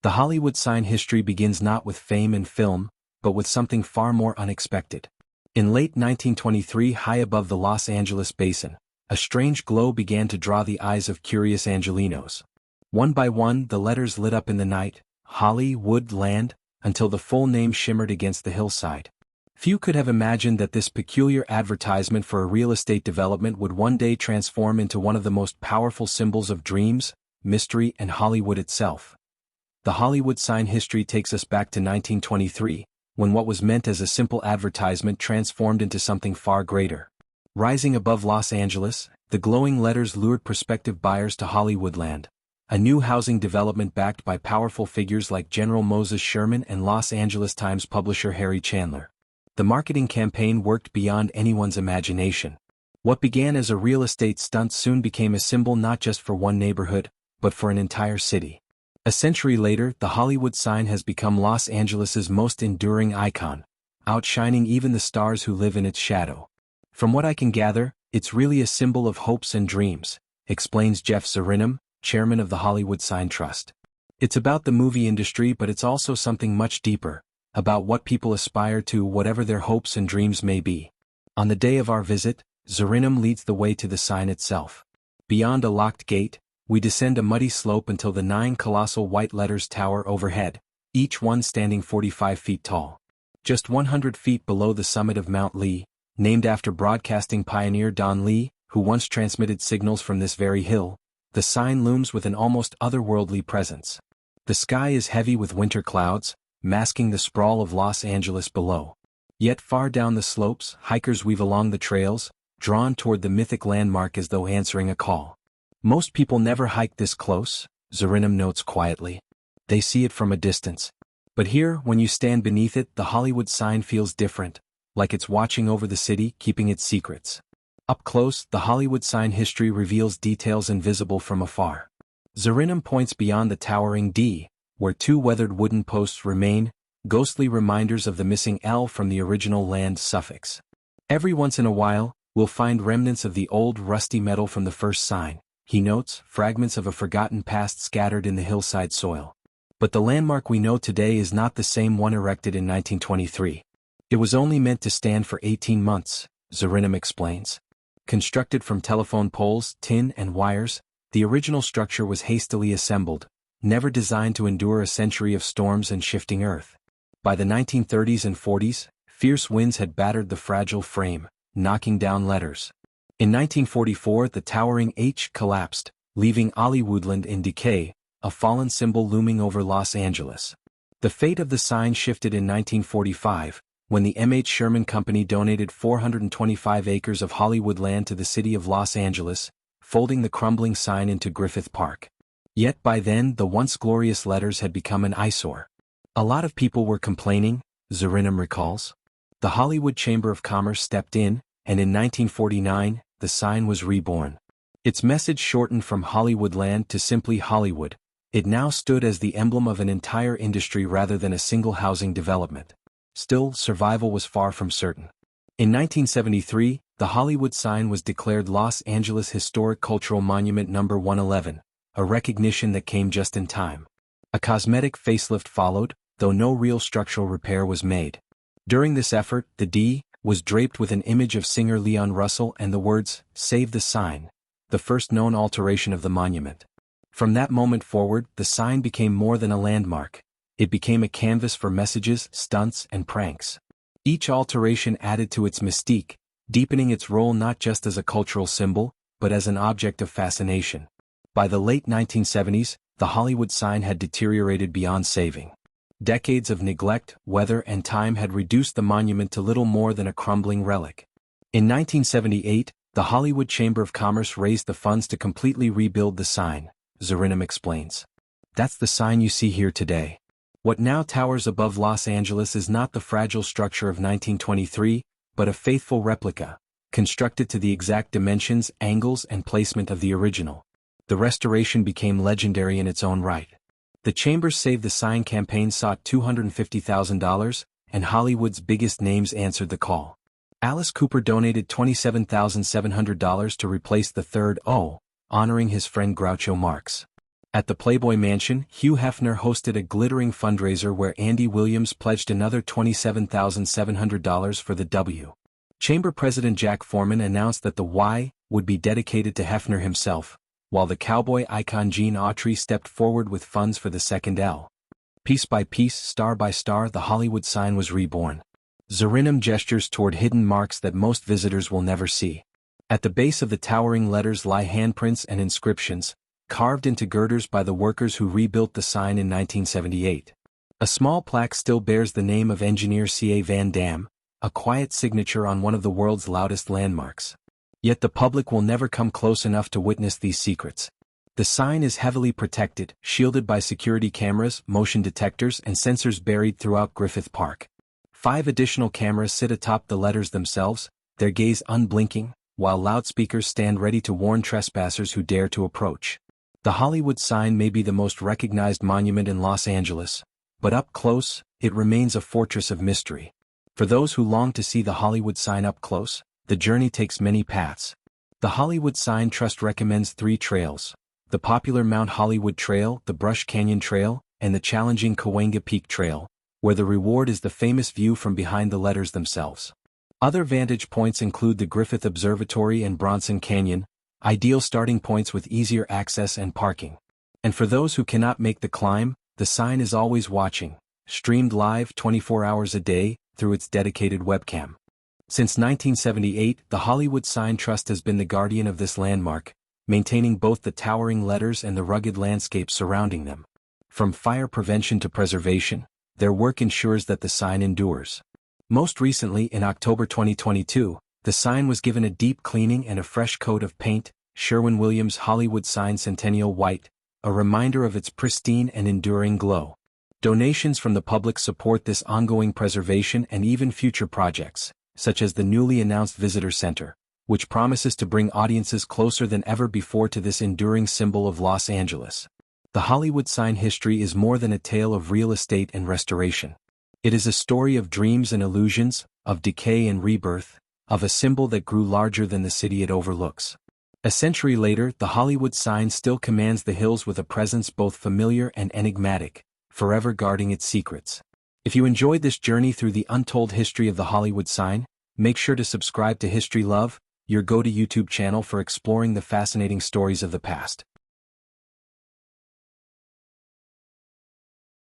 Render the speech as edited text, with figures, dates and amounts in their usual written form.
The Hollywood sign history begins not with fame and film, but with something far more unexpected. In late 1923, high above the Los Angeles basin, a strange glow began to draw the eyes of curious Angelinos. One by one, the letters lit up in the night, Hollywoodland, until the full name shimmered against the hillside. Few could have imagined that this peculiar advertisement for a real estate development would one day transform into one of the most powerful symbols of dreams, mystery, and Hollywood itself. The Hollywood sign history takes us back to 1923, when what was meant as a simple advertisement transformed into something far greater. Rising above Los Angeles, the glowing letters lured prospective buyers to Hollywoodland, a new housing development backed by powerful figures like General Moses Sherman and Los Angeles Times publisher Harry Chandler. The marketing campaign worked beyond anyone's imagination. What began as a real estate stunt soon became a symbol not just for one neighborhood, but for an entire city. A century later, the Hollywood sign has become Los Angeles's most enduring icon, outshining even the stars who live in its shadow. From what I can gather, it's really a symbol of hopes and dreams, explains Jeff Zarinham, chairman of the Hollywood Sign Trust. It's about the movie industry, but it's also something much deeper, about what people aspire to, whatever their hopes and dreams may be. On the day of our visit, Zarinham leads the way to the sign itself. Beyond a locked gate, we descend a muddy slope until the 9 colossal white letters tower overhead, each one standing 45 feet tall. Just 100 feet below the summit of Mount Lee, named after broadcasting pioneer Don Lee, who once transmitted signals from this very hill, the sign looms with an almost otherworldly presence. The sky is heavy with winter clouds, masking the sprawl of Los Angeles below. Yet far down the slopes, hikers weave along the trails, drawn toward the mythic landmark as though answering a call. Most people never hike this close, Zarinham notes quietly. They see it from a distance. But here, when you stand beneath it, the Hollywood sign feels different, like it's watching over the city, keeping its secrets. Up close, the Hollywood sign history reveals details invisible from afar. Zarinham points beyond the towering D, where 2 weathered wooden posts remain, ghostly reminders of the missing L from the original land suffix. Every once in a while, we'll find remnants of the old rusty metal from the first sign, he notes, fragments of a forgotten past scattered in the hillside soil. But the landmark we know today is not the same one erected in 1923. It was only meant to stand for 18 months, Zarinham explains. Constructed from telephone poles, tin, and wires, the original structure was hastily assembled, never designed to endure a century of storms and shifting earth. By the 1930s and 40s, fierce winds had battered the fragile frame, knocking down letters. In 1944, the towering H collapsed, leaving Hollywoodland in decay, a fallen symbol looming over Los Angeles. The fate of the sign shifted in 1945, when the M.H. Sherman Company donated 425 acres of Hollywoodland to the city of Los Angeles, folding the crumbling sign into Griffith Park. Yet by then, the once glorious letters had become an eyesore. A lot of people were complaining, Zarinham recalls. The Hollywood Chamber of Commerce stepped in, and in 1949, the sign was reborn. Its message shortened from Hollywoodland to simply Hollywood. It now stood as the emblem of an entire industry rather than a single housing development. Still, survival was far from certain. In 1973, the Hollywood sign was declared Los Angeles Historic Cultural Monument No. 111, a recognition that came just in time. A cosmetic facelift followed, though no real structural repair was made. During this effort, the D was draped with an image of singer Leon Russell and the words, "Save the Sign," the first known alteration of the monument. From that moment forward, the sign became more than a landmark. It became a canvas for messages, stunts, and pranks. Each alteration added to its mystique, deepening its role not just as a cultural symbol, but as an object of fascination. By the late 1970s, the Hollywood sign had deteriorated beyond saving. Decades of neglect, weather, and time had reduced the monument to little more than a crumbling relic. In 1978, the Hollywood Chamber of Commerce raised the funds to completely rebuild the sign, Zarinham explains. That's the sign you see here today. What now towers above Los Angeles is not the fragile structure of 1923, but a faithful replica, constructed to the exact dimensions, angles, and placement of the original. The restoration became legendary in its own right. The Chamber's Save the Sign campaign sought $250,000, and Hollywood's biggest names answered the call. Alice Cooper donated $27,700 to replace the third O, honoring his friend Groucho Marx. At the Playboy Mansion, Hugh Hefner hosted a glittering fundraiser where Andy Williams pledged another $27,700 for the W. Chamber President Jack Foreman announced that the Y would be dedicated to Hefner himself, while the cowboy icon Gene Autry stepped forward with funds for the second L. Piece by piece, star by star, the Hollywood sign was reborn. Xeronim gestures toward hidden marks that most visitors will never see. At the base of the towering letters lie handprints and inscriptions, carved into girders by the workers who rebuilt the sign in 1978. A small plaque still bears the name of engineer C.A. Van Dam, a quiet signature on one of the world's loudest landmarks. Yet the public will never come close enough to witness these secrets. The sign is heavily protected, shielded by security cameras, motion detectors, and sensors buried throughout Griffith Park. 5 additional cameras sit atop the letters themselves, their gaze unblinking, while loudspeakers stand ready to warn trespassers who dare to approach. The Hollywood sign may be the most recognized monument in Los Angeles, but up close, it remains a fortress of mystery. For those who long to see the Hollywood sign up close, the journey takes many paths. The Hollywood Sign Trust recommends 3 trails: the popular Mount Hollywood Trail, the Brush Canyon Trail, and the challenging Cahuenga Peak Trail, where the reward is the famous view from behind the letters themselves. Other vantage points include the Griffith Observatory and Bronson Canyon, ideal starting points with easier access and parking. And for those who cannot make the climb, the sign is always watching, streamed live 24 hours a day, through its dedicated webcam. Since 1978, the Hollywood Sign Trust has been the guardian of this landmark, maintaining both the towering letters and the rugged landscape surrounding them. From fire prevention to preservation, their work ensures that the sign endures. Most recently, in October 2022, the sign was given a deep cleaning and a fresh coat of paint, Sherwin-Williams Hollywood Sign Centennial White, a reminder of its pristine and enduring glow. Donations from the public support this ongoing preservation and even future projects, such as the newly announced Visitor Center, which promises to bring audiences closer than ever before to this enduring symbol of Los Angeles. The Hollywood sign history is more than a tale of real estate and restoration. It is a story of dreams and illusions, of decay and rebirth, of a symbol that grew larger than the city it overlooks. A century later, the Hollywood sign still commands the hills with a presence both familiar and enigmatic, forever guarding its secrets. If you enjoyed this journey through the untold history of the Hollywood sign, make sure to subscribe to History Love, your go-to YouTube channel for exploring the fascinating stories of the past.